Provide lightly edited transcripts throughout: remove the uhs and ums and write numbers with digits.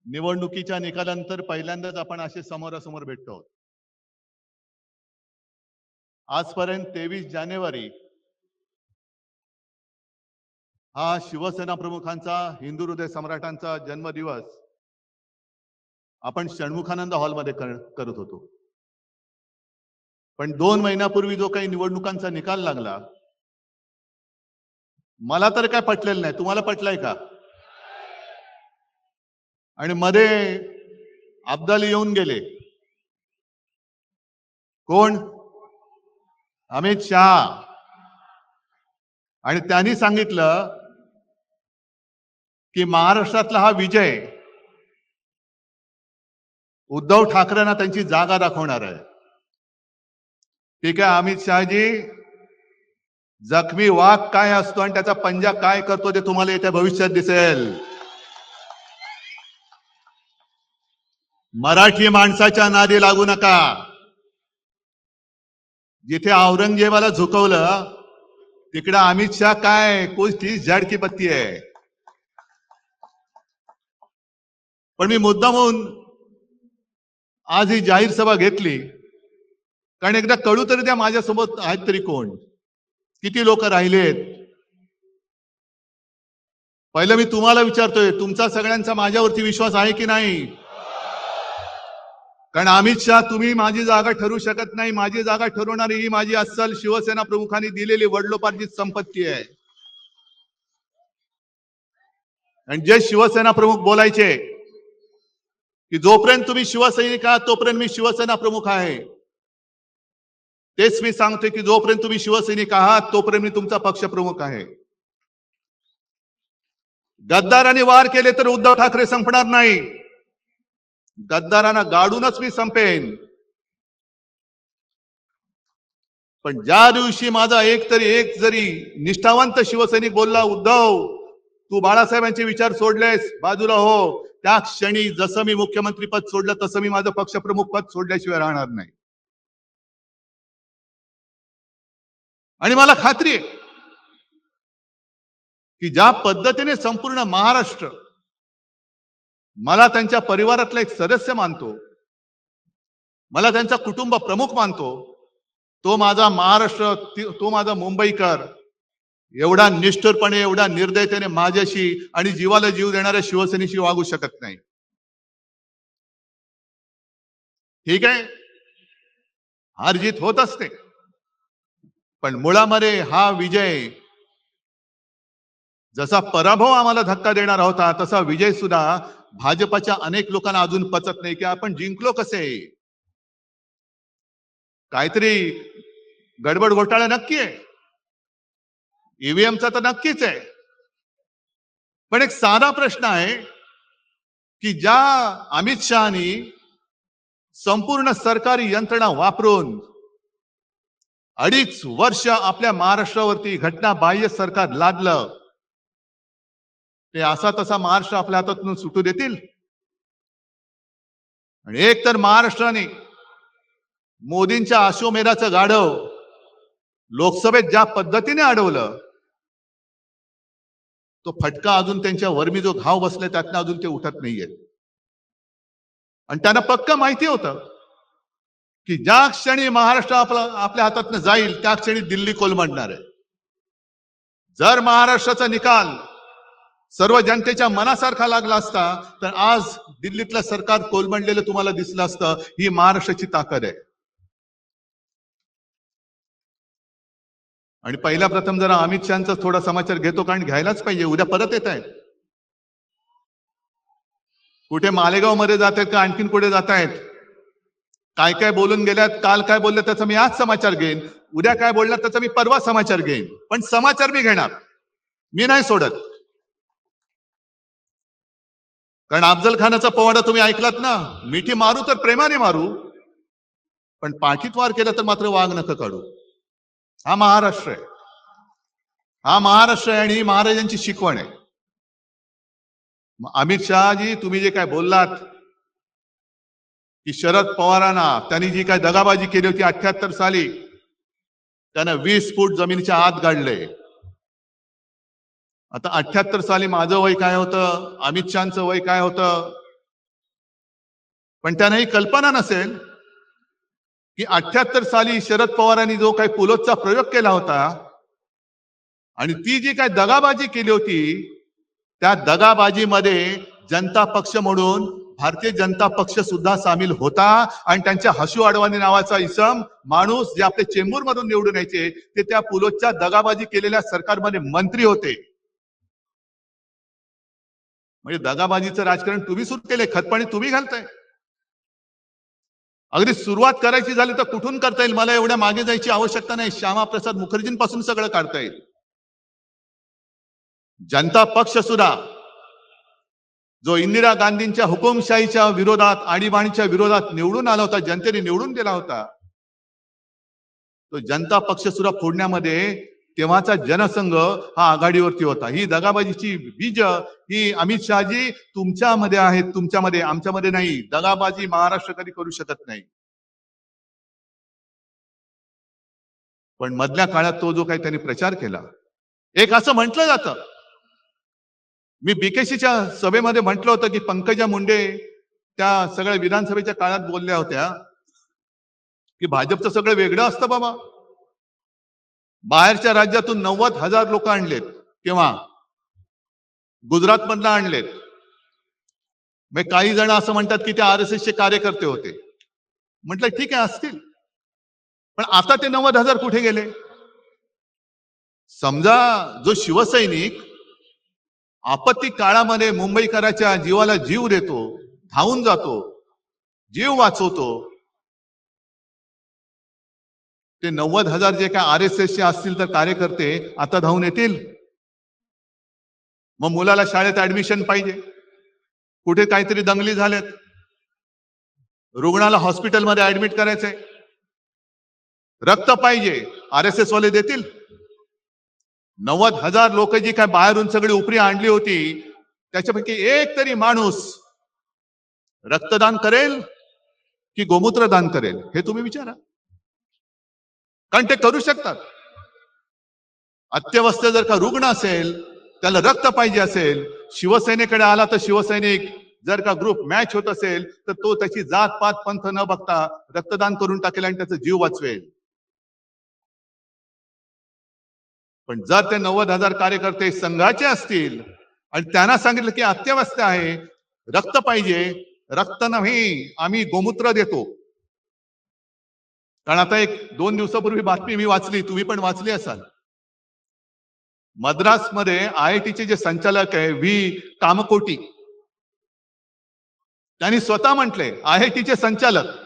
निवडणुकीच्या निकालानंतर पहिल्यांदाच आपण असे समोरासमोर भेटतो आहोत. आजपर्यंत 23 जानेवारी हा शिवसेना प्रमुखांचा, हिंदू हृदय सम्राटांचा जन्मदिवस आपण षण्मुखानंद हॉलमध्ये करत होतो. पण 2 महिन्यापूर्वी जो काही निवडणुकांचा निकाल लागला, मला तर काय पटलेलं नाही. तुम्हाला पटलाय का? आणि मध्ये अब्दाली येऊन गेले. कोण? अमित शहा. आणि त्यांनी सांगितलं की महाराष्ट्रातला हा विजय उद्धव ठाकरेंना त्यांची जागा दाखवणार आहे. ठीक आहे अमित शहाजी, जखमी वाघ काय असतो आणि त्याचा पंजा काय करतो ते तुम्हाला येत्या भविष्यात दिसेल. मराठी माणसाच्या नादी लागू नका. जिथे औरंगजेबाला झुकवलं तिकडे अमित शहा काय कोणती झाड की पत्ती आहे. पण मी मुद्दामून आज ही जाहीर सभा घेतली कारण एकदा कळू तरी त्या माझ्यासोबत आहेत तरी कोण, किती लोक राहिलेत. पहिलं मी तुम्हाला विचारतोय, तुमचा सगळ्यांचा माझ्यावरती विश्वास आहे की नाही? कारण अमित शहा तुम्ही माझी जागा ठरवू शकत नाही. माझी जागा ठरवणारी ही माझी अस्सल शिवसेना प्रमुखांनी दिलेली वडिलोपार्जित संपत्ती आहे. आणि जे शिवसेना प्रमुख बोलायचे की जोपर्यंत तुम्ही शिवसैनिक आहात तोपर्यंत मी शिवसेना प्रमुख आहे, तेच मी सांगतोय की जोपर्यंत तुम्ही शिवसैनिक आहात तोपर्यंत मी तुमचा पक्ष प्रमुख आहे. गद्दारांनी वार केले तर उद्धव ठाकरे संपणार नाही. गद्दारांना गाडूनच मी संपेन. पण ज्या दिवशी माझा एक जरी निष्ठावंत शिवसैनिक बोलला, उद्धव तू बाळासाहेबांचे विचार सोडलेस, बाजूला हो, त्या क्षणी जसं मी मुख्यमंत्री पद सोडलं तसं मी माझं पक्षप्रमुख पद सोडल्याशिवाय राहणार नाही. आणि मला खात्री आहे की ज्या पद्धतीने संपूर्ण महाराष्ट्र मला त्यांच्या परिवारातला एक सदस्य मानतो, मला त्यांचा कुटुंब प्रमुख मानतो, तो माझा महाराष्ट्र, तो माझा मुंबईकर एवढा निष्ठुरपणे, एवढा निर्दयतेने माझ्याशी आणि जीवाला जीव देणाऱ्या शिवसेनेशी वागू शकत नाही. ठीक आहे, हारजीत होत असते, पण मुळामध्ये हा विजय जसा पराभव आम्हाला धक्का देणार होता तसा विजय सुद्धा भाजपच्या अनेक लोकांना अजून पचत नाही की आपण जिंकलो कसे. काहीतरी गडबड घोटाळा नक्की आहे, ईव्हीएमचा तर नक्कीच आहे. पण एक साधा प्रश्न आहे की ज्या अमित शहानी संपूर्ण सरकारी यंत्रणा वापरून 2.5 वर्ष आपल्या महाराष्ट्रावरती घटनाबाह्य सरकार लादलं, ते असा तसा महाराष्ट्र आपल्या हातातून सुटू देतील? आणि एक तर महाराष्ट्राने मोदींच्या अश्वमेधाचं गाढव लोकसभेत ज्या पद्धतीने अडवलं, तो फटका अजून त्यांच्या वर्मी जो घाव बसले त्यातनं अजून ते उठत नाहीये. आणि त्यांना पक्क माहिती होतं की ज्या क्षणी महाराष्ट्र आपल्या हातातनं जाईल त्या क्षणी दिल्ली कोलमडणार आहे. जर महाराष्ट्राचा निकाल सर्व जनतेच्या मनासारखा लागला असता तर आज दिल्लीतलं सरकार कोलमडलेलं तुम्हाला दिसलं असतं. ही महाराष्ट्राची ताकद आहे. आणि पहिला प्रथम जरा अमित शहाचा थोडा समाचार घेतो, कारण घ्यायलाच पाहिजे. उद्या परत येत आहेत, कुठे मालेगाव मध्ये जात आहेत का आणखीन कुठे जात आहेत, काय काय बोलून गेल्यात, काल काय बोलले त्याचा मी आज समाचार घेईन, उद्या काय बोलणार त्याचा मी परवा समाचार घेईन. पण समाचार मी घेणार, मी नाही सोडत. कारण अफजल खानाचा पोवाडा तुम्ही ऐकलात ना, मिठी मारू तर प्रेमाने मारू, पण पाठीत वार केला तर मात्र वाघ नका काढू. हा महाराष्ट्र आहे, हा महाराष्ट्र आहे आणि ही महाराजांची शिकवण आहे. अमित शहाजी, तुम्ही जे काय बोललात की शरद पवारांना त्यांनी जी काय दगाबाजी केली होती 78 साली, त्यानं 20 फूट जमिनीच्या आत गाडले. आता 78 साली माझं वय काय होतं, अमित शहाचं वय काय होतं, पण त्यांना ही कल्पना नसेल की 78 साली शरद पवारांनी जो काही पुलोदचा प्रयोग केला होता आणि ती जी काही दगाबाजी केली होती, त्या दगाबाजीमध्ये जनता पक्ष म्हणून भारतीय जनता पक्ष सुद्धा सामील होता आणि त्यांच्या हसू अडवाणी नावाचा इसम माणूस जे आपले चेंबूर मधून निवडून यायचे ते त्या पुलोदच्या दगाबाजी केलेल्या सरकारमध्ये मंत्री होते. म्हणजे दगाबाजीचं राजकारण तुम्ही सुरू केले, खतपाणी तुम्ही घालताय. अगदी सुरुवात करायची झाली तर कुठून करता येईल? मला एवढ्या मागे जायची आवश्यकता नाही. श्यामाप्रसाद मुखर्जींपासून सगळं काढता येईल. जनता पक्ष सुद्धा जो इंदिरा गांधींच्या हुकुमशाहीच्या विरोधात आणीबाणीच्या विरोधात निवडून आला होता, जनतेने निवडून दिला होता, तो जनता पक्ष सुद्धा फोडण्यामध्ये तेव्हाचा जनसंघ हा आघाडीवरती होता. ही दगाबाजीची बीज ही अमित शहाजी तुमच्यामध्ये आहेत, तुमच्यामध्ये, आमच्यामध्ये नाही. दगाबाजी महाराष्ट्र कधी करू शकत नाही. पण मधल्या काळात तो जो काही त्यांनी प्रचार केला, एक असं म्हटलं जातं, मी बीकेसीच्या सभेमध्ये म्हटलं होतं की पंकजा मुंडे त्या सगळ्या विधानसभेच्या काळात बोलल्या होत्या की भाजपचं सगळं वेगळं असतं बाबा. बाहेरच्या राज्यातून 90,000 लोक आणलेत, किंवा गुजरात मधनं आणलेत. मग काही जण असं म्हणतात की ते RSS चे कार्यकर्ते होते. म्हटलं ठीक आहे, असतील, पण आता ते 90,000 कुठे गेले? समजा जो शिवसैनिक आपत्ती काळामध्ये मुंबईकराच्या जीवाला जीव देतो, धावून जातो, जीव वाचवतो, ते 90,000 जे काय RSS चे असतील तर कार्यकर्ते आता धावून येतील? मग मुलाला शाळेत ऍडमिशन पाहिजे, कुठे काहीतरी दंगली झाल्यात, रुग्णाला हॉस्पिटलमध्ये ऍडमिट करायचंय, रक्त पाहिजे, RSS वाले देतील? 90,000 लोक जी काय बाहेरून सगळी उपरी आणली होती, त्याच्यापैकी एक तरी माणूस रक्तदान करेल की गोमूत्र दान करेल? हे तुम्ही विचारा. कारण ते करू शकतात. अत्यवस्थ जर का रुग्ण असेल, त्याला रक्त पाहिजे असेल, शिवसेनेकडे आला तर शिवसैनिक जर का ग्रुप मॅच होत असेल तर तो त्याची जात पात पंथ न बघता रक्तदान करून टाकेल आणि त्याचा जीव वाचवेल. पण जर ते 90,000 कार्यकर्ते संघाचे असतील आणि त्यांना सांगितलं की अत्यवस्थ आहे, रक्त पाहिजे, रक्त नाही, आम्ही गोमूत्र देतो. कारण आता 1-2 दिवसापूर्वी बातमी मी वाचली, तुम्ही पण वाचली असाल. मद्रासमध्ये IITचे जे संचालक आहे व्ही कामकोटी, त्यांनी स्वतः म्हटले, IITचे संचालक,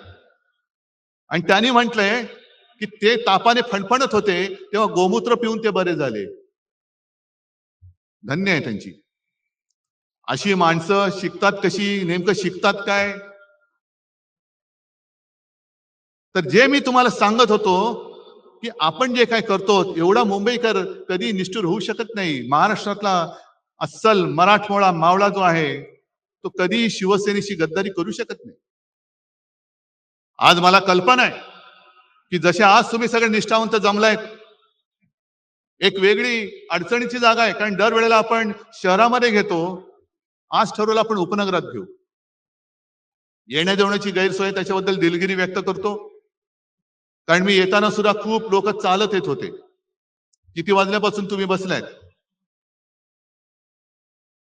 आणि त्यांनी म्हटलंय की ते तापाने फणफणत होते तेव्हा गोमूत्र पिऊन ते बरे झाले. धन्य आहे त्यांची. अशी माणसं शिकतात कशी, नेमकं शिकतात काय? तर जे मी तुम्हाला सांगत होतो की आपण जे काय करतो, एवढा मुंबईकर कधी निष्ठुर होऊ शकत नाही. महाराष्ट्रातला अस्सल मराठमोळा मावळा जो आहे तो कधी शिवसेनेशी गद्दारी करू शकत नाही. आज मला कल्पना आहे की जसे आज तुम्ही सगळे निष्ठावंत जमलायत, एक वेगळी अडचणीची जागा आहे, कारण दरवेळेला आपण शहरामध्ये घेतो, आज ठरवलं आपण उपनगरात घेऊ. येण्या जेवण्याची गैरसोय, त्याच्याबद्दल दिलगिरी व्यक्त करतो. कारण मी येताना सुद्धा खूप लोक चालत येत होते. किती वाजल्यापासून तुम्ही बसलायत?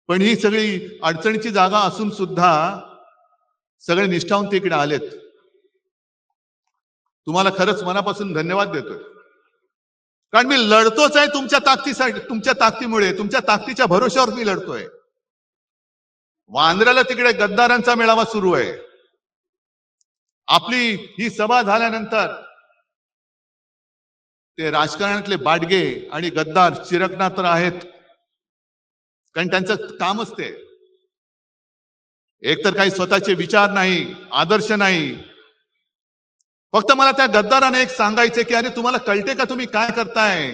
पण ही सगळी अडचणीची जागा असून सुद्धा सगळे निष्ठावंत इकडे आलेत. तुम्हाला खरंच मनापासून धन्यवाद देतोय. कारण मी लढतोच आहे तुमच्या ताकदीसाठी, तुमच्या ताकदीमुळे, तुमच्या ताकदीच्या भरोश्यावर मी लढतोय. वांद्र्याला तिकडे गद्दारांचा मेळावा सुरू आहे. आपली ही सभा झाल्यानंतर ते राजकारणातले बाडगे आणि गद्दार चिरकणार तर आहेत, कारण त्यांचं कामच ते. एक तर काही स्वतःचे विचार नाही, आदर्श नाही. फक्त मला त्या गद्दाराने एक सांगायचे की अरे तुम्हाला कळते का तुम्ही काय करताय?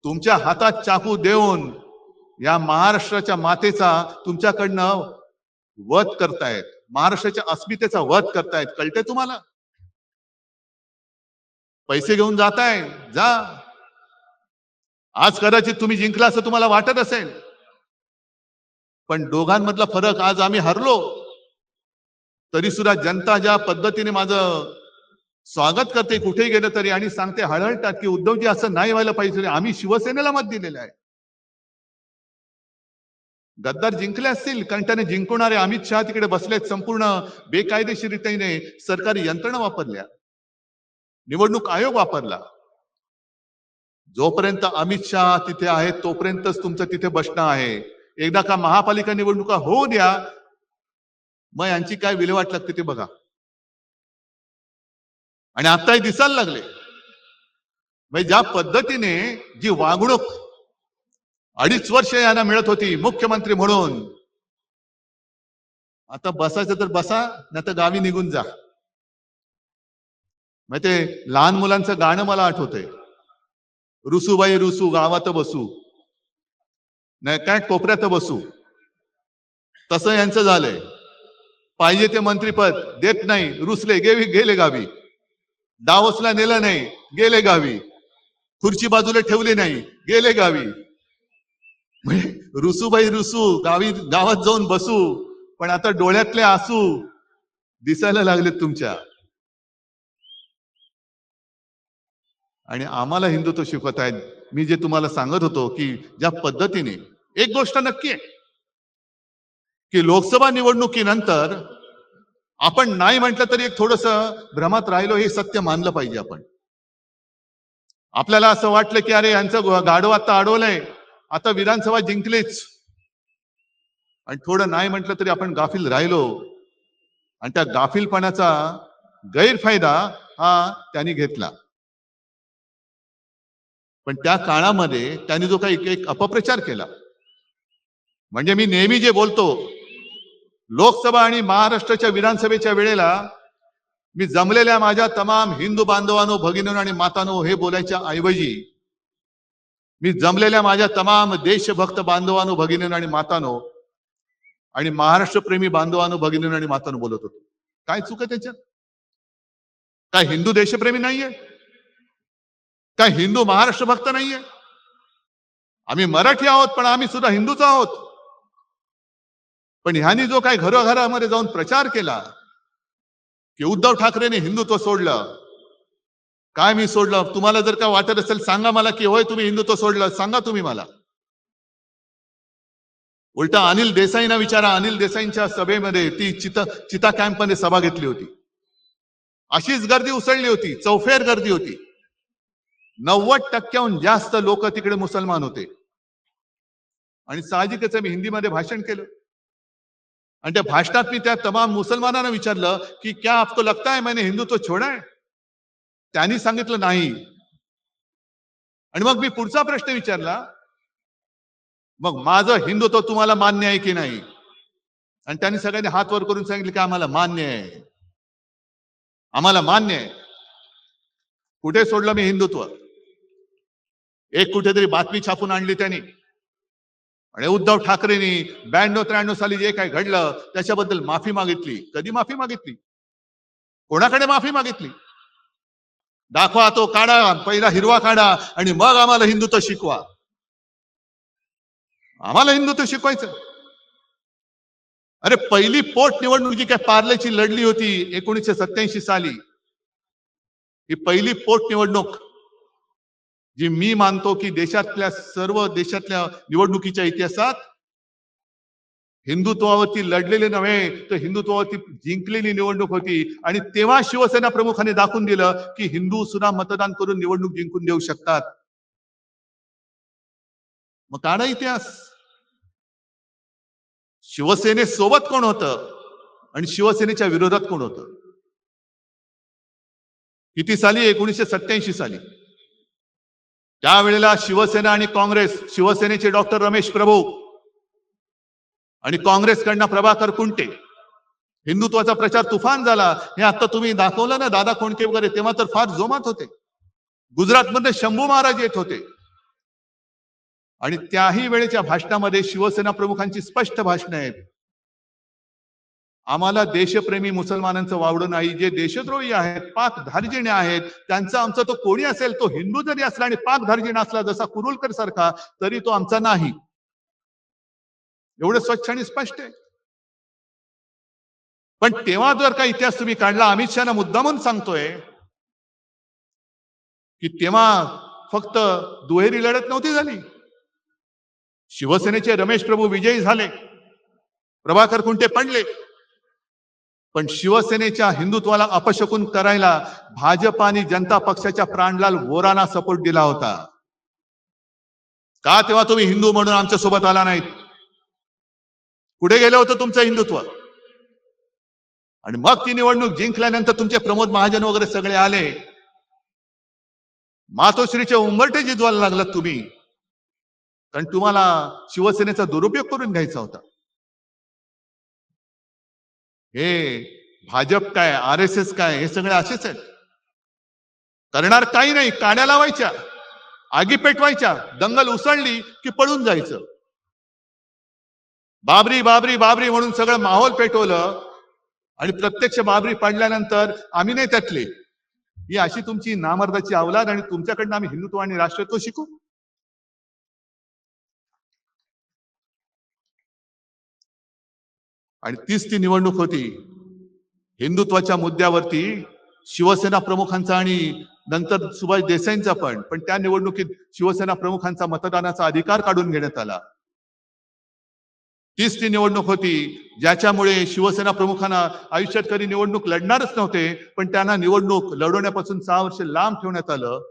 तुमच्या हातात चाकू देऊन या महाराष्ट्राच्या मातेचा तुमच्याकडनं वध करतायत, महाराष्ट्राच्या अस्मितेचा वध करतायत. कळते तुम्हाला? पैसे घेऊन जाताय, जा. आज कदाचित तुम्ही जिंकला असं तुम्हाला वाटत असेल, पण दोघांमधला फरक, आज आम्ही हरलो, तरी सुद्धा जनता ज्या पद्धतीने माझं स्वागत करते कुठेही गेलं तरी आणि सांगते हळहळतात की उद्धवजी असं नाही व्हायला पाहिजे, आम्ही शिवसेनेला मत दिलेलं आहे. गद्दार जिंकले असतील कारण त्याने जिंकवणारे अमित शहा तिकडे बसलेत, संपूर्ण बेकायदेशीररीतीने सरकारी यंत्रणा वापरल्या, निवडणूक आयोग वापरला. जोपर्यंत अमित शहा तिथे आहेत तोपर्यंतच तुमचं तिथे बसणं आहे. एकदा का महापालिका निवडणुका होऊ द्या, मग यांची काय विल्हेवाट लागते ते बघा. आणि आताही दिसायला लागले म्हणजे ज्या पद्धतीने जी वागणूक 2.5 वर्ष यांना मिळत होती मुख्यमंत्री म्हणून, आता बसायचं तर बसा, नाही तर गावी निघून जा. मग ते लहान मुलांचं गाणं मला आठवतंय, रुसूबाई रुसू गावात बसू, नाही काय कोपऱ्यात बसू. तसं यांचं झालंय. पाहिजे ते मंत्रीपद देत नाही, रुसले गेले गावी. डावसला नेलं नाही, गेले गावी. खुर्ची बाजूला ठेवली नाही, गेले गावी. रुसूबाई रुसू गावात जाऊन बसू, पण आता डोळ्यातले आसू दिसायला लागलेत तुमच्या. आणि आम्हाला हिंदुत्व शिकवत आहेत. मी जे तुम्हाला सांगत होतो की ज्या पद्धतीने, एक गोष्ट नक्की आहे की लोकसभा निवडणुकीनंतर आपण नाही म्हटलं तरी एक थोडस भ्रमात राहिलो, हे सत्य मानलं पाहिजे आपण. आपल्याला असं वाटलं की अरे यांचं गाढव आता अडवलंय, आता विधानसभा जिंकलीच, आणि थोडं नाही म्हटलं तरी आपण गाफील राहिलो, आणि त्या गाफीलपणाचा गैरफायदा हा त्यांनी घेतला. पण त्या काळामध्ये त्यांनी जो काही एक अपप्रचार केला, म्हणजे मी नेहमी जे बोलतो, लोकसभा आणि महाराष्ट्राच्या विधानसभेच्या वेळेला मी जमलेल्या माझ्या तमाम हिंदू बांधवांनो, भगिनींनो आणि मातांनो हे बोलायच्या ऐवजी मी जमलेल्या माझ्या तमाम देशभक्त बांधवांनो, भगिनींनो आणि मातांनो आणि महाराष्ट्रप्रेमी बांधवांनो, भगिनींनो आणि मातांनो बोलत होतो. काय चूक आहे त्याच्यात? काय हिंदू देशप्रेमी नाहीये? काय हिंदू महाराष्ट्र भक्त नाहीये? आम्ही मराठी आहोत, पण आम्ही सुद्धा हिंदूच आहोत. पण ह्यांनी जो काय घरोघरामध्ये जाऊन प्रचार केला की उद्धव ठाकरेने हिंदुत्व सोडलं, काय मी सोडलं? तुम्हाला जर का वाटत असेल सांगा मला की होय तुम्ही हिंदुत्व सोडलं, सांगा तुम्ही मला. उलटा अनिल देसाईंना विचारा, अनिल देसाईंच्या सभेमध्ये ती चिता कॅम्पमध्ये सभा घेतली होती, अशीच गर्दी उसळली होती, चौफेर गर्दी होती. 90% जास्त लोक तिकडे मुसलमान होते. आणि साहजिकच मी हिंदीमध्ये भाषण केलं, आणि त्या भाषणात मी त्या तमाम मुसलमानांना विचारलं की क्या आपको लगता है मैंने हिंदुत्व छोड़ा है? त्यांनी सांगितलं नाही. आणि मग मी पुढचा प्रश्न विचारला, मग माझं हिंदुत्व तुम्हाला मान्य आहे की नाही? आणि त्यांनी सगळ्यांनी हात वर करून सांगितलं की आम्हाला मान्य आहे, आम्हाला मान्य आहे. कुठे सोडलं मी हिंदुत्व? एक कुठेतरी बातमी छापून आणली त्यांनी, आणि उद्धव ठाकरेंनी 92-93 साली जे काही घडलं त्याच्याबद्दल माफी मागितली. कधी माफी मागितली? कोणाकडे माफी मागितली? दाखवा, तो काढा, पहिला हिरवा काढा आणि मग आम्हाला हिंदुत्व शिकवा. आम्हाला हिंदुत्व शिकवायचं? अरे पहिली पोट निवडणूक जी काय पार्लेची लढली होती 1987 साली, ही पहिली पोट निवडणूक जी मी मानतो की देशातल्या सर्व देशातल्या निवडणुकीच्या इतिहासात हिंदुत्वावरती लढलेले नव्हे तर हिंदुत्वावरती जिंकलेली निवडणूक होती. आणि तेव्हा शिवसेना प्रमुखांनी दाखवून दिलं की हिंदू सुद्धा मतदान करून निवडणूक जिंकून देऊ शकतात. मग काढा इतिहास. शिवसेनेसोबत कोण होतं आणि शिवसेनेच्या विरोधात कोण होतं? किती साली? 1987 साली. त्यावेळेला शिवसेना आणि काँग्रेस, शिवसेनेचे डॉक्टर रमेश प्रभू आणि काँग्रेसकडनं प्रभाकर कुंटे, हिंदुत्वाचा प्रचार तुफान झाला. हे आता तुम्ही दाखवलं ना, दादा खोंडके वगैरे, तेव्हा तर फार जोमात होते. गुजरातमध्ये शंभू महाराज येत होते. आणि त्याही वेळेच्या भाषणामध्ये शिवसेना प्रमुखांची स्पष्ट भाषणं आहेत, आम्हाला देशप्रेमी मुसलमानांचं वावडं नाही. जे देशद्रोही आहेत, पाक धार्जिणे आहेत, त्यांचा आमचा तो कोणी असेल, तो हिंदू जरी असला आणि पाक धार्जिण असला जसा कुरुलकर सारखा, तरी तो आमचा नाही. एवढं स्वच्छ आणि स्पष्ट आहे. पण तेव्हा जर का इतिहास तुम्ही काढला, अमित शहाना मुद्दामून सांगतोय की तेव्हा फक्त दुहेरी लढत नव्हती झाली. शिवसेनेचे रमेश प्रभू विजयी झाले, प्रभाकर कुंटे पडले, पण शिवसेनेच्या हिंदुत्वाला अपशकुन करायला भाजप आणि जनता पक्षाच्या प्राणलाल वोरांना सपोर्ट दिला होता. का तेव्हा तुम्ही हिंदू म्हणून आमच्या सोबत आला नाहीत? कुठे गेलं होतं तुमचं हिंदुत्व? आणि मग ती निवडणूक जिंकल्यानंतर तुमचे प्रमोद महाजन वगैरे सगळे आले, मातोश्रीचे उंबरठे जिजवायला लागलात तुम्ही, कारण तुम्हाला शिवसेनेचा दुरुपयोग करून घ्यायचा होता. हे भाजप काय, RSS काय, हे सगळे असेच आहेत. करणार काही नाही, काड्या लावायच्या, आगी पेटवायच्या, दंगल उसळली की पळून जायचं. बाबरी बाबरी बाबरी म्हणून सगळं माहोल पेटवलं आणि प्रत्यक्ष बाबरी पडल्यानंतर आम्ही नाही त्यातले. ही अशी तुमची नामर्दाची अवलाद, आणि तुमच्याकडनं आम्ही हिंदुत्व आणि राष्ट्रत्व शिकू? आणि तीच ती निवडणूक होती हिंदुत्वाच्या मुद्द्यावरती शिवसेना प्रमुखांचा आणि नंतर सुभाष देसाईंचा पण त्या निवडणुकीत शिवसेना प्रमुखांचा मतदानाचा अधिकार काढून घेण्यात आला. तीच ती निवडणूक होती ज्याच्यामुळे शिवसेना प्रमुखांना आयुष्यात कधी निवडणूक लढणारच नव्हते, पण त्यांना निवडणूक लढवण्यापासून 6 वर्ष लांब ठेवण्यात आलं.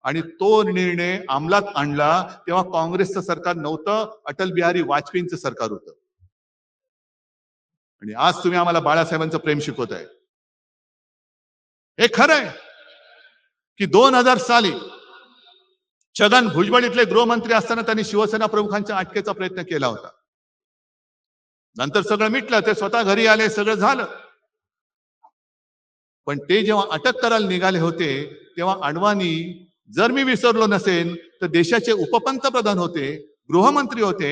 आणि तो निर्णय अंमलात आणला तेव्हा काँग्रेसचं सरकार नव्हतं, अटल बिहारी वाजपेयींचं सरकार होतं. आणि आज तुम्ही आम्हाला बाळासाहेबांचं प्रेम शिकवताय. हे खरं आहे की 2000 साली छगन भुजबळ इथले गृहमंत्री असताना त्यांनी शिवसेना प्रमुखांच्या अटकेचा प्रयत्न केला होता. नंतर सगळं मिटलं, ते स्वतः घरी आले, सगळं झालं. पण ते जेव्हा अटक करायला निघाले होते तेव्हा अडवाणी, जर मी विसरलो नसेल तर देशाचे उपपंतप्रधान होते, गृहमंत्री होते,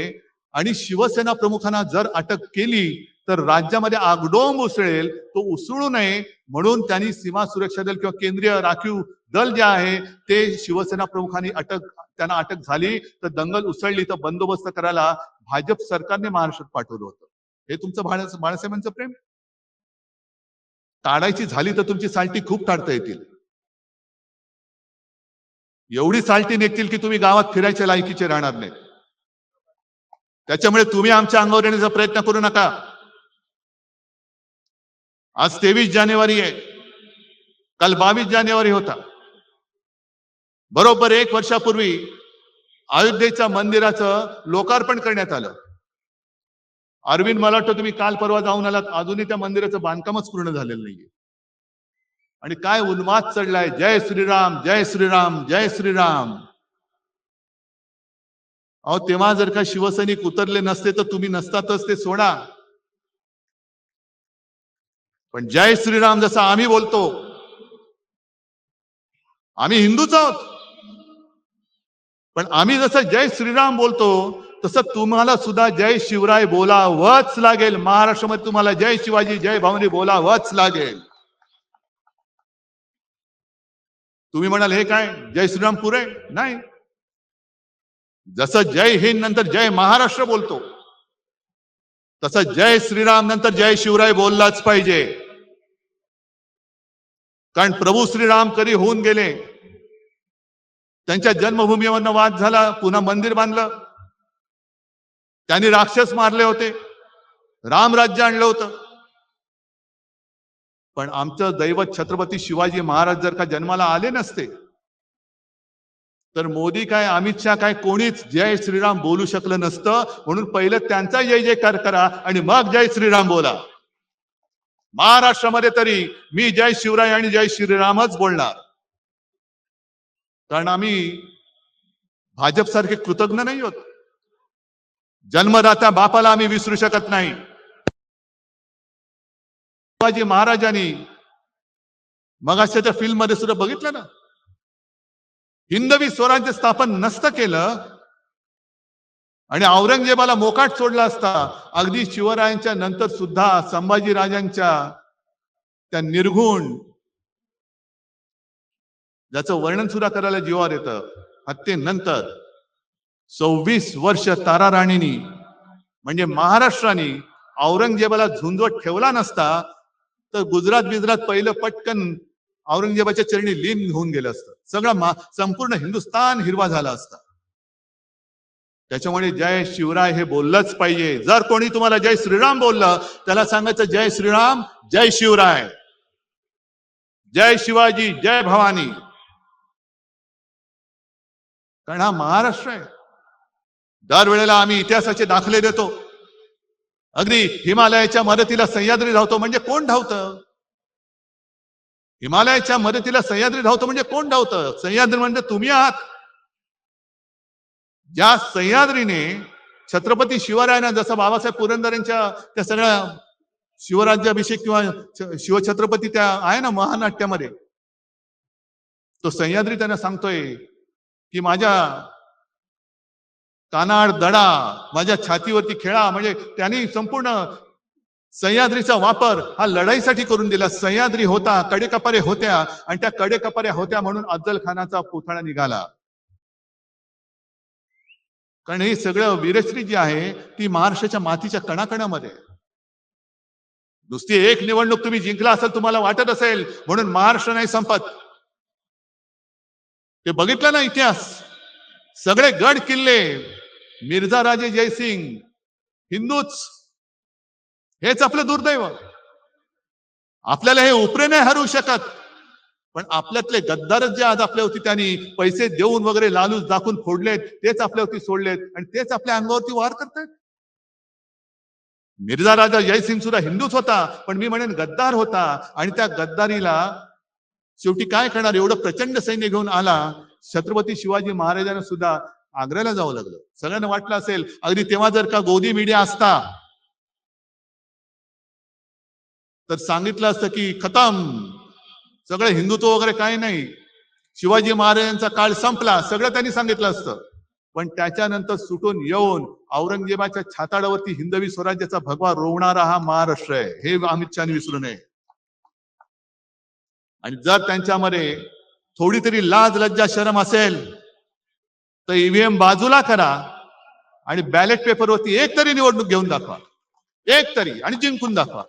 आणि शिवसेना प्रमुखांना जर अटक केली तर राज्यामध्ये आगडोंब उसळेल, तो उसळू नये म्हणून त्यांनी सीमा सुरक्षा दल किंवा केंद्रीय राखीव दल जे आहे ते शिवसेना प्रमुखांनी त्यांना अटक झाली तर दंगल उसळली तर बंदोबस्त करायला भाजप सरकारने महाराष्ट्रात पाठवलं होतं. हे तुमचं बाळासाहेबांचं प्रेम? टाळायची झाली तर तुमची साल्टी खूप टाळता येतील. एवढी साल्टी निघतील की तुम्ही गावात फिरायच्या लायकीचे राहणार नाही. त्याच्यामुळे तुम्ही आमच्या अंगावर येण्याचा प्रयत्न करू नका. आज 23 जानेवारी आहे, काल 22 जानेवारी होता. बरोबर 1 वर्षापूर्वी अयोध्येच्या मंदिराचं लोकार्पण करण्यात आलं. अरविंद, मला वाटतं तुम्ही काल परवा जाऊन आलात, अजूनही त्या मंदिराचं बांधकामच पूर्ण झालेलं नाहीये. आणि काय उन्माद चढलाय, जय श्रीराम जय श्रीराम जय श्रीराम. अहो, तेव्हा जर का शिवसैनिक उतरले नसते तर तुम्ही नसतातच, ते सोडा. पण जय श्रीराम जसं आम्ही बोलतो, आम्ही हिंदूच आहोत, पण आम्ही जसं जय श्रीराम बोलतो तसं तुम्हाला सुद्धा जय शिवराय बोलावंच लागेल. महाराष्ट्रामध्ये तुम्हाला जय शिवाजी जय भवानी बोलावंच लागेल. तुम्ही म्हणाल हे काय जय श्रीराम पुरे? नाही. जसं जय हिंद नंतर जय महाराष्ट्र बोलतो तसं जय श्रीराम नंतर जय शिवराय बोललाच पाहिजे. कारण प्रभू श्रीराम कधी होऊन गेले, त्यांच्या जन्मभूमीवरनं वाद झाला, पुन्हा मंदिर बांधलं, त्यांनी राक्षस मारले होते, रामराज्य आणलं होतं. पण आमचं दैवत छत्रपती शिवाजी महाराज जर का जन्माला आले नसते तर मोदी काय, अमित शहा काय, कोणीच जय श्रीराम बोलू शकलं नसतं. म्हणून पहिलं त्यांचा जय जयकार करा आणि मग जय श्रीराम बोला. महाराष्ट्रामध्ये तरी मी जय शिवराय आणि जय श्रीरामच बोलणार, कारण आम्ही भाजप सारखे कृतज्ञ नाही होत. जन्मदात्या बापाला आम्ही विसरू शकत नाही. शिवाजी महाराजांनी मग अशाच्या फिल्म मध्ये सुद्धा बघितलं ना, हिंदवी स्वराज्य स्थापन नसतं केलं आणि औरंगजेबाला मोकाट सोडला असता. अगदी शिवरायांच्या नंतर सुद्धा संभाजी राजांच्या त्या निर्घुण, ज्याचं वर्णन सुद्धा करायला जीवावर येतं, हत्येनंतर 26 वर्ष ताराराणींनी म्हणजे महाराष्ट्राने औरंगजेबाला झुंजवत ठेवला नसता तर गुजरात पहिलं पटकन औरंगजेबाच्या चरणी लीन होऊन गेलं असतं. सगळं संपूर्ण हिंदुस्थान हिरवा झाला असता. त्याच्यामुळे जय शिवराय हे बोललंच पाहिजे. जर कोणी तुम्हाला जय श्रीराम बोललं त्याला सांगायचं जय श्रीराम, जय शिवराय, जय शिवाजी, जय भवानी. कारण हा महाराष्ट्र आहे. दरवेळेला आम्ही इतिहासाचे दाखले देतो. अगदी हिमालयाच्या मदतीला सह्याद्री धावतो म्हणजे कोण धावतं? हिमालयाच्या मदतीला सह्याद्री धावतो म्हणजे कोण धावतं? सह्याद्री म्हणजे तुम्ही आहात. ज्या सह्याद्रीने छत्रपती शिवरायांना, जसं बाबासाहेब पुरंदरेंच्या त्या सगळ्या शिवराज्याभिषेक किंवा शिवछत्रपती त्या आहे ना महानाट्यामध्ये, तो सह्याद्री त्यांना सांगतोय की माझ्या कानाड दडा, माझ्या छातीवरती खेळा. म्हणजे त्यांनी संपूर्ण सह्याद्रीचा वापर हा लढाईसाठी करून दिला. सह्याद्री होता, कडेकपारे होत्या, आणि त्या कडेकपाऱ्या होत्या म्हणून अफजल खानाचा पुतळा निघाला. कारण हे सगळं वीरश्री जी आहे ती महाराष्ट्राच्या मातीच्या कणाकणामध्ये. नुसती एक निवडणूक तुम्ही जिंकला असेल तुम्हाला वाटत असेल म्हणून महाराष्ट्र नाही संपत. ते बघितलं ना इतिहास, सगळे गड किल्ले मिर्झा राजे जयसिंग हिंदूच. हेच आपलं दुर्दैव. आपल्याला हे उपरे नाही हरवू शकत, पण आपल्यातले गद्दारच जे आज आपल्यावरती त्यांनी पैसे देऊन वगैरे लालूच दाखवून फोडलेत, तेच आपल्यावरती सोडलेत आणि तेच आपल्या अंगावरती वार करतायत. मिर्झा राजा जयसिंग सुद्धा हिंदूच होता, पण मी म्हणेन गद्दार होता. आणि त्या गद्दारीला शेवटी काय करणार, एवढं प्रचंड सैन्य घेऊन आला. छत्रपती शिवाजी महाराजांना सुद्धा आग्र्याला जावं लागलं. सगळ्यांना वाटलं असेल अगदी तेव्हा जर का गोदी मीडिया असता तर सांगितलं असतं की खतम, सगळं हिंदुत्व वगैरे काही नाही, शिवाजी महाराजांचा काळ संपला, सगळं त्यांनी सांगितलं असतं. पण त्याच्यानंतर सुटून येऊन औरंगजेबाच्या छाताडावरती हिंदवी स्वराज्याचा भगवा रोवणारा हा महाराष्ट्र आहे, हे अमित शहाने विसरू नये. आणि जर त्यांच्यामध्ये थोडी तरी लाज लज्जा शरम असेल तर ईव्हीएम बाजूला करा आणि बॅलेट पेपरवरती एक तरी निवडणूक घेऊन दाखवा, एक तरी, आणि जिंकून दाखवा.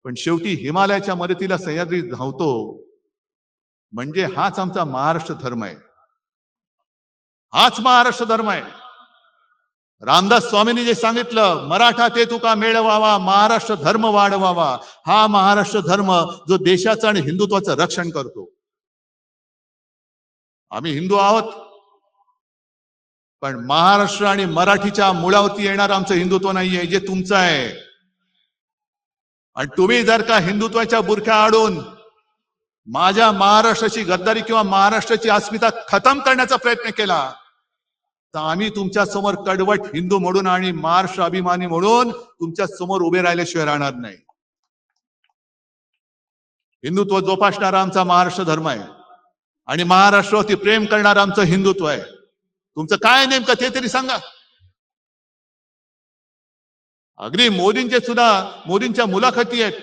पण शेवटी हिमालयाच्या मदतीला सह्याद्री धावतो म्हणजे हाच आमचा महाराष्ट्र धर्म आहे. हाच महाराष्ट्र धर्म आहे. रामदास स्वामींनी जे सांगितलं, मराठा ते तुका मेळवावा, महाराष्ट्र धर्म वाढवावा, हा महाराष्ट्र धर्म जो देशाचं आणि हिंदुत्वाचं रक्षण करतो. आम्ही हिंदू आहोत, पण महाराष्ट्र आणि मराठीच्या मुळावरती येणार आमचं हिंदुत्व नाहीये, जे तुमचं आहे. आणि तुम्ही जर का हिंदुत्वाच्या बुरख्या आडून माझ्या महाराष्ट्राची गद्दारी किंवा महाराष्ट्राची अस्मिता खतम करण्याचा प्रयत्न केला तर आम्ही तुमच्या समोर कडवट हिंदू म्हणून आणि महाराष्ट्र अभिमानी म्हणून तुमच्या समोर उभे राहिल्याशिवाय राहणार नाही. हिंदुत्व जोपासणारा आमचा महाराष्ट्र धर्म आहे आणि महाराष्ट्रावरती प्रेम करणारं आमचं हिंदुत्व आहे. तुमचं काय नेमकं ते तरी सांगा. अगदी मोदींच्या मुलाखती आहेत,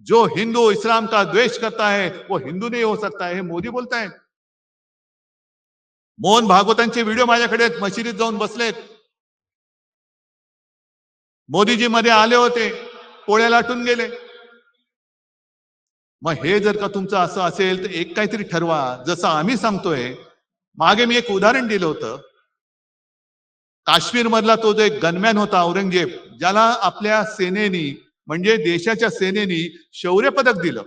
जो हिंदू इस्लाम का द्वेष करता है वो हिंदू नहीं हो सकता है, हे मोदी बोलतायत. मोहन भागवतांचे व्हिडिओ माझ्याकडे मशिदीत जाऊन बसलेत. मोदीजी मध्ये आले होते, पोळ्या लाटून गेले. मग हे जर का तुमचं असं असेल तर एक काहीतरी ठरवा, जसं आम्ही सांगतोय. मागे मी एक उदाहरण दिलं होतं, काश्मीर मधला तो जो एक गनमॅन होता औरंगजेब, ज्याला आपल्या सेनेनी म्हणजे देशाच्या सेनेनी शौर्य पदक दिलं.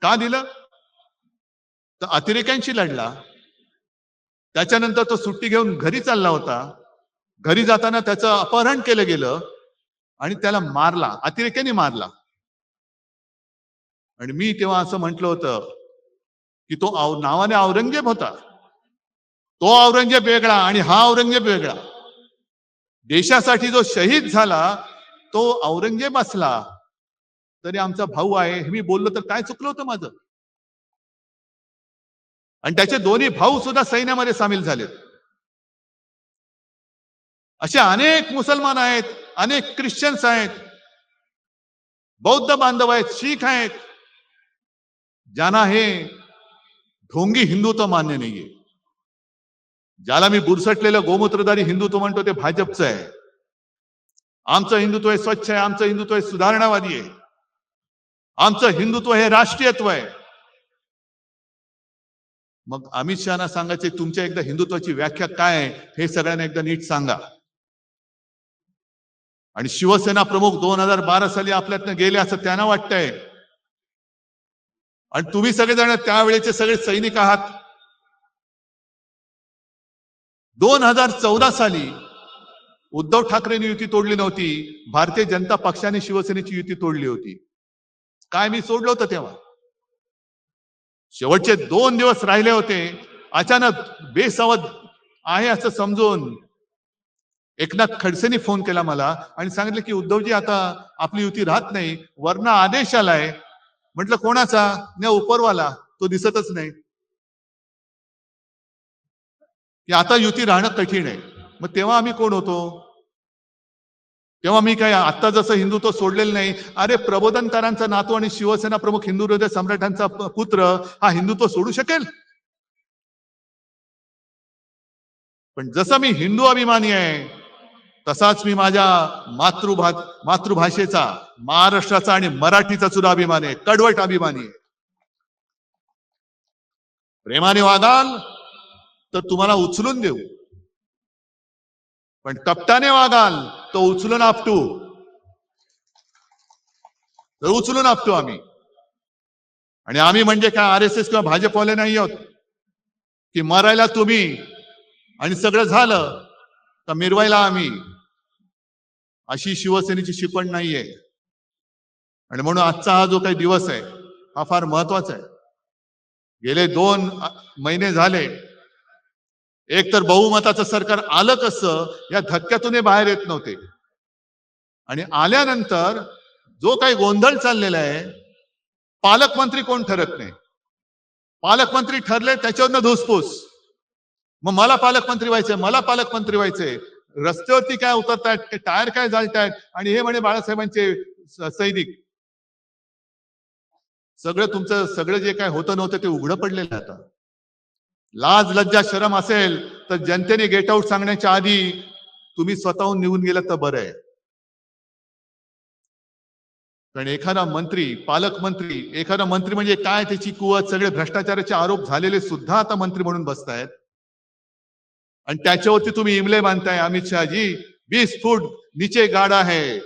का दिलं? तर अतिरेक्यांशी लढला. त्याच्यानंतर तो सुट्टी घेऊन घरी चालला होता. घरी जाताना त्याचं अपहरण केलं गेलं आणि त्याला मारला, अतिरेक्यांनी मारला. आणि मी तेव्हा असं म्हटलं होतं की तो नावाने औरंगजेब होता, तो औरंगजेब वेगळा आणि हा औरंगजेब वेगळा. देशासाठी जो शहीद झाला तो औरंगजेब असला तरी आमचा भाऊ आहे, हे मी बोललो तर काय चुकलं होतं माझं? आणि त्याचे दोन्ही भाऊ सुद्धा सैन्यामध्ये सामील झालेत. असे अनेक मुसलमान आहेत, अनेक ख्रिश्चन्स आहेत, बौद्ध बांधव आहेत, शीख आहेत, ज्यांना हे ढोंगी हिंदुत्व मान्य नाहीये. ज्याला मी बुरसटलेलं गोमूत्रधारी हिंदुत्व म्हणतो ते भाजपचं आहे. आमचं हिंदुत्व हे स्वच्छ आहे, आमचं हिंदुत्व हे सुधारणावादी आहे, आमचं हिंदुत्व हे राष्ट्रीयत्व आहे. मग अमित शहाना सांगायचे तुमच्या एकदा हिंदुत्वाची व्याख्या काय आहे हे सगळ्यांना एकदा नीट सांगा. आणि शिवसेना प्रमुख 2012 साली आपल्यातनं गेले असं त्यांना वाटतंय. आणि तुम्ही सगळेजण त्यावेळेचे सगळे सैनिक आहात. 2014 साली उद्धव ठाकरेंनी युती तोडली नव्हती, भारतीय जनता पक्षाने शिवसेनेची युती तोडली होती. काय मी सोडलं होतं तेव्हा? शेवटचे 2 दिवस राहिले होते, अचानक बेसावध आहे असं समजून एकनाथ खडसेंनी फोन केला मला आणि सांगितलं की उद्धवजी आता आपली युती राहत नाही, वरनं आदेश आलाय. म्हटलं कोणाचा? नाही, उपरवाला, तो दिसतच नाही, की आता युती राहणं कठीण आहे. मग तेव्हा आम्ही कोण होतो? तेव्हा मी काय आता जसं हिंदुत्व सोडलेलं नाही. अरे प्रबोधनकारांचा नातू आणि शिवसेना प्रमुख हिंदू हृदय सम्राटांचा पुत्र हा हिंदुत्व सोडू शकेल? पण जसं मी हिंदू अभिमानी आहे तसाच मी माझ्या मातृभाषेचा, महाराष्ट्राचा आणि मराठीचा सुद्धा अभिमान आहे, कडवट अभिमानी आहे. प्रेमाने वागाल तर तुम्हाला उचलून देऊ, पण कपटाने वागाल तो उचलून आपटू आम्ही. आणि आम्ही म्हणजे काय आरएसएस किंवा भाजपवाले नाही आहोत की मरायला तुम्ही आणि सगळं झालं तर मिरवायला आम्ही. अशी शिवसेनेची शिकवण नाहीये. आणि म्हणून आजचा हा जो काही दिवस आहे हा फार महत्वाचा आहे. गेले 2 महिने झाले, एक तर बहुमताचं सरकार आलं कसं या धक्क्यातून हे बाहेर येत नव्हते. आणि आल्यानंतर जो काही गोंधळ चाललेला आहे, पालकमंत्री कोण ठरत नाही. पालकमंत्री ठरले त्याच्यावरनं धुसफूस. मग मला पालकमंत्री व्हायचंय. रस्त्यावरती काय उतरतायत, टायर काय जाळतायत आणि हे म्हणे बाळासाहेबांचे सैनिक. सगळं जे काय होतं नव्हतं ते उघडं पडलेलं आहे आता. लाज लज्जा शरम असेल तर जनतेने गेट आउट सांगण्याच्या आधी तुम्ही स्वतःहून निघून गेलं तर बरं आहे. कारण एखादा मंत्री म्हणजे काय, त्याची कुवत, सगळे भ्रष्टाचाराचे आरोप झालेले सुद्धा आता मंत्री म्हणून बसतायत. आणि त्याच्यावरती तुम्ही इमले बांधताय. अमित शहाजी 20 फूट नीचे गाडा है.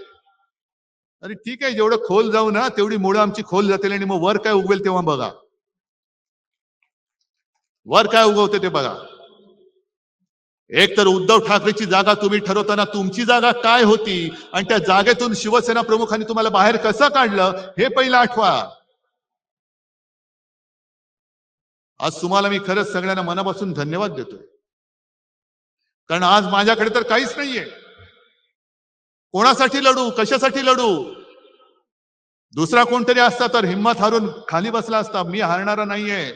अरे ठीक आहे, जेवढं खोल जाऊ ना तेवढी मुळं आमची खोल जातील आणि मग वर काय उगवेल तेव्हा बघा. वर काय उगवते ते बघा. एक तर उद्धव ठाकरेची जागा तुम्ही ठरवताना तुमची जागा काय होती आणि त्या जागेतून शिवसेना प्रमुखांनी तुम्हाला बाहेर कसं काढलं हे पहिलं आठवा. आज तुम्हाला मी खरंच सगळ्यांना मनापासून धन्यवाद देतोय. कारण आज माझ्याकडे तर काहीच नाहीये. कोणासाठी लढू, कशासाठी लढू? दुसरा कोणतरी असता तर हिम्मत हारून खाली बसला असता. मी हारणारा नाहीये.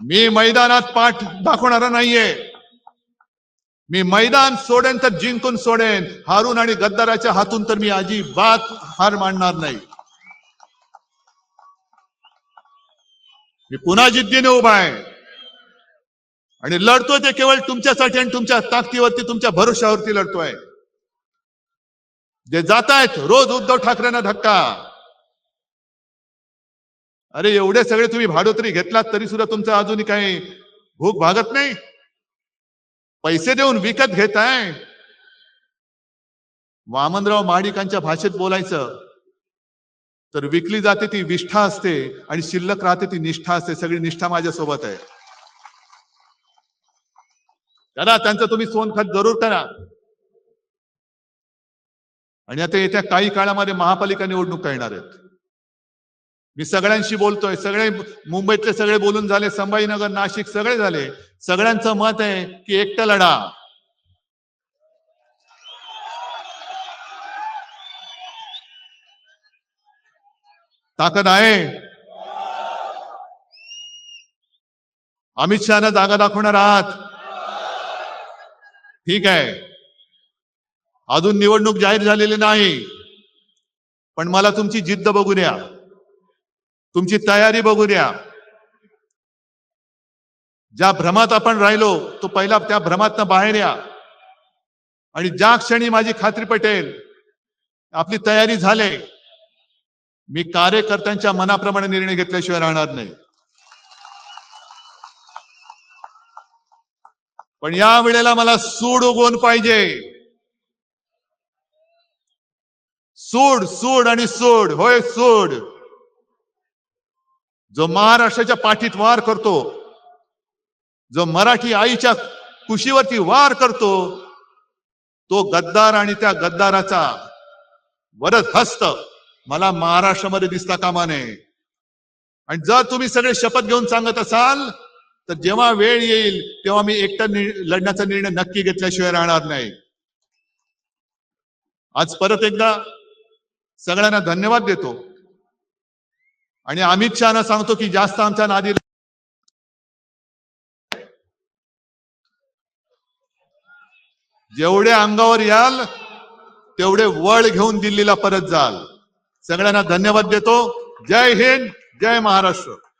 मी मैदानात पाठ दाखवणारा नाहीये. मी मैदान सोडेन तर जिंकून सोडेन. हारून आणि गद्दाराच्या हातून तर मी अजिबात हार मानणार नाही. मी पुन्हा जिद्दीने उभा आहे आणि लढतोय ते केवळ तुमच्यासाठी आणि तुमच्या ताकदीवरती, तुमच्या भरोशावरती लढतोय. जे जात आहेत रोज उद्धव ठाकरेंना धक्का. अरे एवढे सगळे तुम्ही भाडोत्री घेतलात तरी सुद्धा तुमचं अजूनही काही भूक भागत नाही. पैसे देऊन विकत घेताय. वामनराव महाडिकांच्या भाषेत बोलायचं तर विकली जाते ती विष्ठा असते आणि शिल्लक राहते ती निष्ठा असते. सगळी निष्ठा माझ्यासोबत आहे. करा त्यांचं तुम्ही सोनखत जरूर करा. आणि आता येत्या काही काळामध्ये महापालिका निवडणुका येणार आहेत. मी सगळ्यांशी बोलतोय. सगळे मुंबईतले सगळे बोलून झाले, संभाजीनगर, नाशिक सगळे झाले. सगळ्यांचं मत आहे की एकटा लढा. ताकद आहे. अमित शहाना जागा दाखवणार आहात. ठीक आहे, अजून निवडणूक जाहीर झालेली नाही, पण मला तुमची जिद्द बघू द्या, तुमची तयारी बघू द्या. ज्या भ्रमात आपण राहिलो तो पहिला त्या भ्रमातनं बाहेर या. आणि ज्या क्षणी माझी खात्री पटेल आपली तयारी झाले, मी कार्यकर्त्यांच्या मनाप्रमाणे निर्णय घेतल्याशिवाय राहणार नाही. पण या वेळेला मला सूड उगवून पाहिजे. सूड सूड आणि सूड, होय सूड. जो महाराष्ट्राच्या पाठीत वार करतो, जो मराठी आईच्या कुशीवरती वार करतो, तो गद्दार आणि त्या गद्दाराचा वरद हस्त मला महाराष्ट्रामध्ये दिसता कामा नये. आणि जर तुम्ही सगळे शपथ घेऊन सांगत असाल तर जेव्हा वेळ येईल तेव्हा मी एकटा लढण्याचा निर्णय नक्की घेतल्याशिवाय राहणार नाही. आज परत एकदा सगळ्यांना धन्यवाद देतो आणि अमित शहाना सांगतो की जास्त आमच्या नादी जेवढे अंगावर याल तेवढे वळ घेऊन दिल्लीला परत जाल. सगळ्यांना धन्यवाद देतो. जय हिंद, जय महाराष्ट्र.